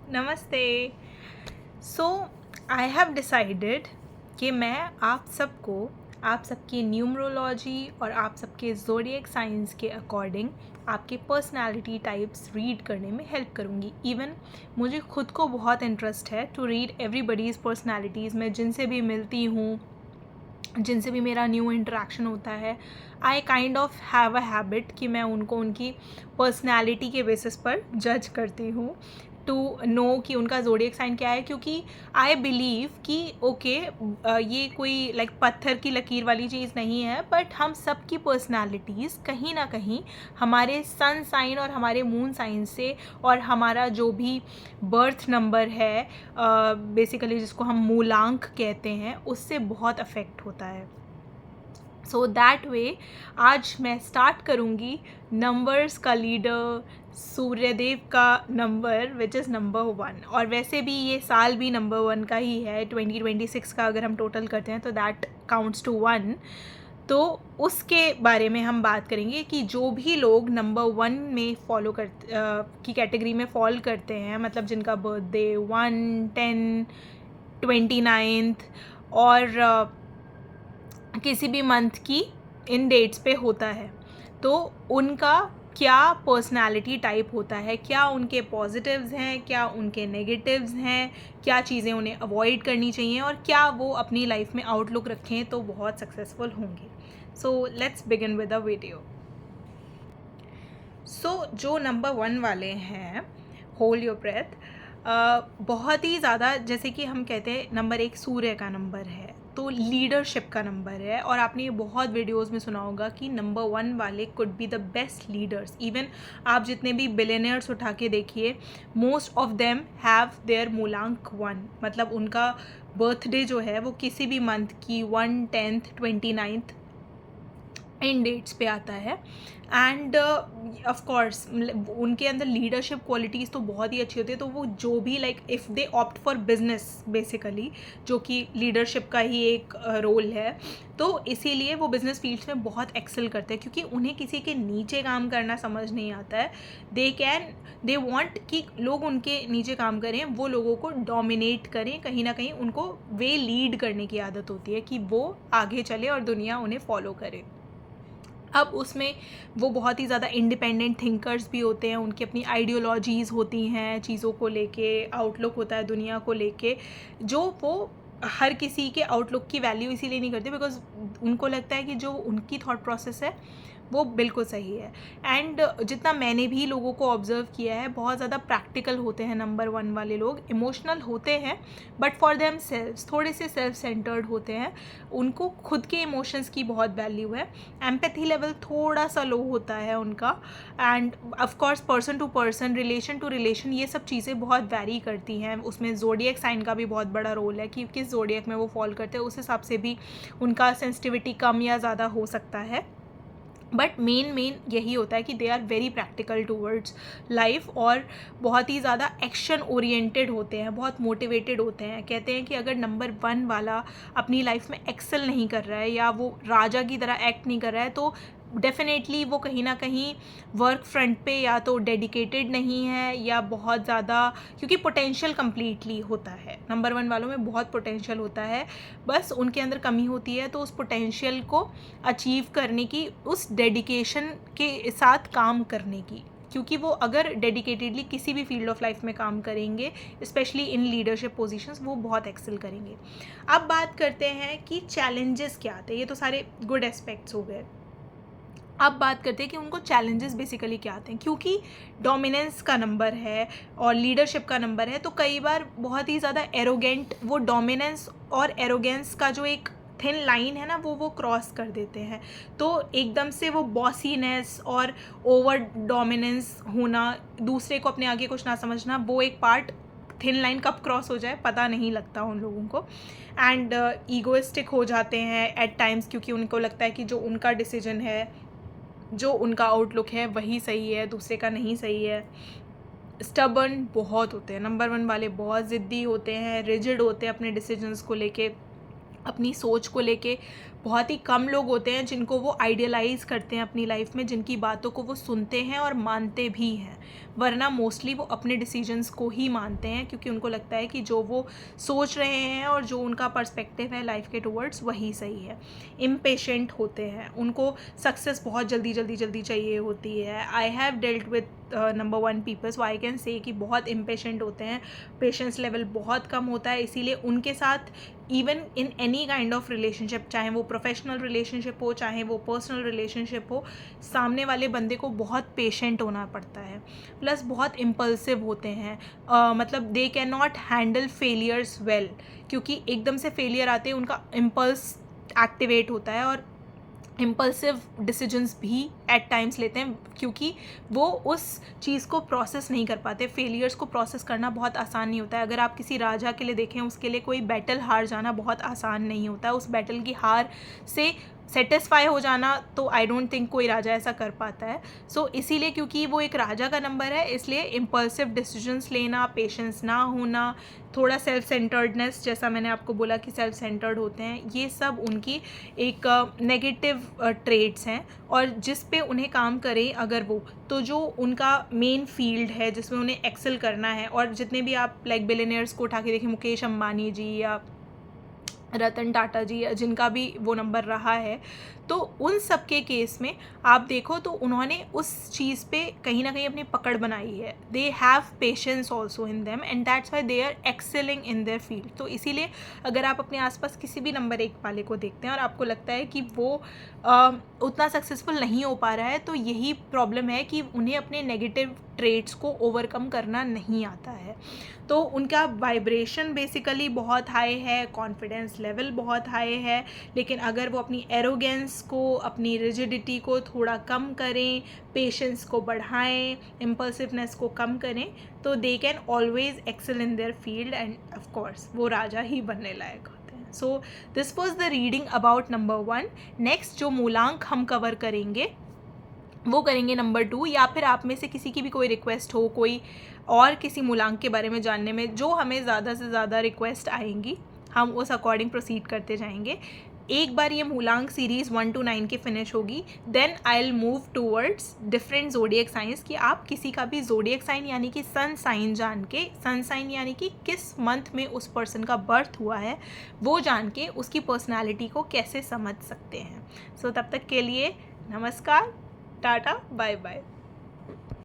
नमस्ते। सो I have decided कि मैं आप सबको आप सबकी न्यूमरोलॉजी और आप सबके ज़ोडिएक साइंस के अकॉर्डिंग आपके पर्सनालिटी टाइप्स रीड करने में हेल्प करूँगी। इवन मुझे खुद को बहुत इंटरेस्ट है टू रीड एवरीबडीज़ पर्सनालिटीज़। मैं जिनसे भी मिलती हूँ, जिनसे भी मेरा न्यू इंटरेक्शन होता है, I kind of have a habit कि मैं उनको उनकी पर्सनैलिटी के बेसिस पर जज करती हूँ टू नो कि उनका ज़ोडिएक साइन क्या है। क्योंकि आई बिलीव कि ओके ये कोई लाइक पत्थर की लकीर वाली चीज़ नहीं है, बट हम सब की पर्सनैलिटीज़ कहीं ना कहीं हमारे सन साइन और हमारे मून साइन से और हमारा जो भी बर्थ नंबर है बेसिकली जिसको हम मूलांक कहते हैं, उससे बहुत अफेक्ट होता है। सो दैट वे आज मैं स्टार्ट करूँगी नंबर्स का लीडर सूर्यदेव का नंबर विच इज़ नंबर 1। और वैसे भी ये साल भी नंबर 1 का ही है, 2026 का अगर हम टोटल करते हैं तो दैट काउंट्स टू 1। तो उसके बारे में हम बात करेंगे कि जो भी लोग नंबर 1 में फॉलो करते की कैटेगरी में फॉल करते हैं, मतलब जिनका बर्थडे 1, 10, 29 और किसी भी मंथ की इन डेट्स पे होता है, तो उनका क्या पर्सनालिटी टाइप होता है, क्या उनके पॉजिटिव्स हैं, क्या उनके नेगेटिव्स हैं, क्या चीज़ें उन्हें अवॉइड करनी चाहिए और क्या वो अपनी लाइफ में आउटलुक रखें तो बहुत सक्सेसफुल होंगे। So let's begin with the video. So जो नंबर 1 वाले हैं, होल्ड योर ब्रेथ, बहुत ही ज़्यादा, जैसे कि हम कहते हैं नंबर 1 सूर्य का नंबर है, तो लीडरशिप का नंबर है। और आपने ये बहुत वीडियोस में सुना होगा कि नंबर 1 वाले could be the best leaders. Even आप जितने भी बिलियनियर्स उठा के देखिए, most of them have their मूलांक 1, मतलब उनका बर्थडे जो है वो किसी भी मंथ की 1, 10, 29 इन डेट्स पे आता है। एंड ऑफ कोर्स उनके अंदर लीडरशिप क्वालिटीज़ तो बहुत ही अच्छी होती है। तो वो जो भी like if they opt for business basically, जो कि लीडरशिप का ही एक रोल है, तो इसीलिए वो बिजनेस फील्ड्स में बहुत एक्सेल करते हैं, क्योंकि उन्हें किसी के नीचे काम करना समझ नहीं आता है। दे वांट कि लोग उनके नीचे काम करें, वो लोगों को डोमिनेट करें, कहीं ना कहीं उनको वे लीड करने की आदत होती है कि वो आगे चले और दुनिया उन्हें फॉलो करे। अब उसमें वो बहुत ही ज़्यादा इंडिपेंडेंट थिंकर्स भी होते हैं, उनकी अपनी आइडियोलॉजीज़ होती हैं, चीज़ों को लेके आउटलुक होता है दुनिया को लेके, जो वो हर किसी के आउटलुक की वैल्यू इसीलिए नहीं करते बिकॉज उनको लगता है कि जो उनकी थॉट प्रोसेस है वो बिल्कुल सही है। एंड जितना मैंने भी लोगों को ऑब्जर्व किया है, बहुत ज़्यादा प्रैक्टिकल होते हैं नंबर 1 वाले लोग। इमोशनल होते हैं बट फॉर देम सेल्व्स थोड़े से सेल्फ सेंटर्ड होते हैं, उनको खुद के इमोशंस की बहुत वैल्यू है। एम्पैथी लेवल थोड़ा सा लो होता है उनका। And of course person to person, relation to relation, ये सब चीज़ें बहुत वैरी करती हैं। उसमें ज़ोडिएक साइन का भी बहुत बड़ा रोल है कि किस ज़ोडिएक में वो फॉल करते हैं, उस हिसाब से भी उनका सेंसिटिविटी कम या ज़्यादा हो सकता है। बट मेन यही होता है कि they are very practical towards life और बहुत ही ज़्यादा एक्शन ओरिएंटेड होते हैं, बहुत मोटिवेटेड होते हैं। कहते हैं कि अगर नंबर 1 वाला अपनी लाइफ में एक्सेल नहीं कर रहा है या वो राजा की तरह एक्ट नहीं कर रहा है, तो डेफिनेटली वो कहीं ना कहीं वर्क फ्रंट पे या तो डेडिकेटेड नहीं है या बहुत ज़्यादा, क्योंकि पोटेंशियल कम्प्लीटली होता है नंबर 1 वालों में, बहुत पोटेंशियल होता है, बस उनके अंदर कमी होती है। तो उस पोटेंशियल को अचीव करने की, उस डेडिकेशन के साथ काम करने की, क्योंकि वो अगर डेडिकेटेडली किसी भी फील्ड ऑफ लाइफ में काम करेंगे, स्पेशली इन लीडरशिप पोजीशंस, वो बहुत एक्सेल करेंगे। अब बात करते हैं कि चैलेंजेस क्या आते हैं। ये तो सारे गुड एस्पेक्ट्स हो गए। अब बात करते हैं कि उनको चैलेंजेस बेसिकली क्या आते हैं। क्योंकि डोमिनेंस का नंबर है और लीडरशिप का नंबर है, तो कई बार बहुत ही ज़्यादा एरोगेंट, वो डोमिनेंस और एरोगेंस का जो एक थिन लाइन है ना, वो क्रॉस कर देते हैं। तो एकदम से वो बॉसीनेस और ओवर डोमिनेंस होना, दूसरे को अपने आगे कुछ ना समझना, वो एक पार्ट थिन लाइन कब क्रॉस हो जाए पता नहीं लगता उन लोगों को। एंड ईगोइस्टिक हो जाते हैं एट टाइम्स, क्योंकि उनको लगता है कि जो उनका डिसीजन है, जो उनका आउटलुक है वही सही है, दूसरे का नहीं सही है। स्टबर्न बहुत होते हैं नंबर 1 वाले, बहुत ज़िद्दी होते हैं, रिजिड होते हैं अपने डिसीजंस को लेके, अपनी सोच को लेके बहुत ही कम लोग होते हैं जिनको वो आइडियलाइज़ करते हैं अपनी लाइफ में, जिनकी बातों को वो सुनते हैं और मानते भी हैं, वरना मोस्टली वो अपने डिसीजंस को ही मानते हैं, क्योंकि उनको लगता है कि जो वो सोच रहे हैं और जो उनका पर्सपेक्टिव है लाइफ के टुवर्ड्स वही सही है। इम्पेशेंट होते हैं, उनको सक्सेस बहुत जल्दी जल्दी जल्दी चाहिए होती है। I have dealt with number 1 people, so I can say कि बहुत इम्पेशेंट होते हैं, पेशेंस लेवल बहुत कम होता है, इसीलिए उनके साथ even in any kind of relationship, चाहे वो प्रोफेशनल रिलेशनशिप हो चाहे वो पर्सनल रिलेशनशिप हो, सामने वाले बंदे को बहुत पेशेंट होना पड़ता है। प्लस बहुत इम्पल्सिव होते हैं, मतलब they can not handle failures well, क्योंकि एकदम से फेलियर आते हैं, उनका इम्पल्स एक्टिवेट होता है और इम्पल्सिव डिसीजंस भी एट टाइम्स लेते हैं, क्योंकि वो उस चीज़ को प्रोसेस नहीं कर पाते। फेलियर्स को प्रोसेस करना बहुत आसान नहीं होता है। अगर आप किसी राजा के लिए देखें, उसके लिए कोई बैटल हार जाना बहुत आसान नहीं होता है। उस बैटल की हार से सेटिस्फाई हो जाना तो आई डोंट थिंक कोई राजा ऐसा कर पाता है। सो इसीलिए, क्योंकि वो एक राजा का नंबर है, इसलिए इम्पल्सिव डिसीजंस लेना, पेशेंस ना होना, थोड़ा सेल्फ सेंटर्डनेस, जैसा मैंने आपको बोला कि सेल्फ सेंटर्ड होते हैं, ये सब उनकी एक नेगेटिव ट्रेड्स हैं। और जिस पे उन्हें काम करें अगर वो, तो जो उनका मेन फील्ड है जिसमें उन्हें एक्सेल करना है, और जितने भी आप लाइक बिलियनियर्स को उठा के देखें, मुकेश अंबानी जी या रतन टाटा जी, जिनका भी वो नंबर रहा है, तो उन सब के केस में आप देखो तो उन्होंने उस चीज़ पे कहीं ना कहीं अपनी पकड़ बनाई है। They have patience also in them and that's why they are excelling in their field. तो इसीलिए अगर आप अपने आसपास किसी भी नंबर 1 वाले को देखते हैं और आपको लगता है कि वो उतना सक्सेसफुल नहीं हो पा रहा है, तो यही प्रॉब्लम है कि उन्हें अपने नेगेटिव ट्रेड्स को ओवरकम करना नहीं आता है। तो उनका वाइब्रेशन बेसिकली बहुत हाई है, कॉन्फिडेंस लेवल बहुत हाई है, लेकिन अगर वो अपनी एरोगेंस को, अपनी रिजिडिटी को थोड़ा कम करें, पेशेंस को बढ़ाएं, इम्पल्सिवनेस को कम करें, तो they can always excel in their field and of course वो राजा ही बनने लायक होते हैं। So this was the reading about number 1। Next जो मूलांक हम कवर करेंगे वो करेंगे नंबर 2, या फिर आप में से किसी की भी कोई रिक्वेस्ट हो, कोई और किसी मूलांक के बारे में जानने में, जो हमें ज़्यादा से ज़्यादा रिक्वेस्ट आएंगी हम उस अकॉर्डिंग प्रोसीड करते जाएंगे। एक बार ये मूलांक सीरीज़ 1 to 9 की फिनिश होगी, then I will move towards different zodiac science, कि आप किसी का भी जोडियक साइन यानी कि सन साइन जान के, सन साइन यानी कि किस मंथ में उस पर्सन का बर्थ हुआ है वो जान के उसकी पर्सनैलिटी को कैसे समझ सकते हैं। सो तब तक के लिए नमस्कार, टाटा, बाय बाय।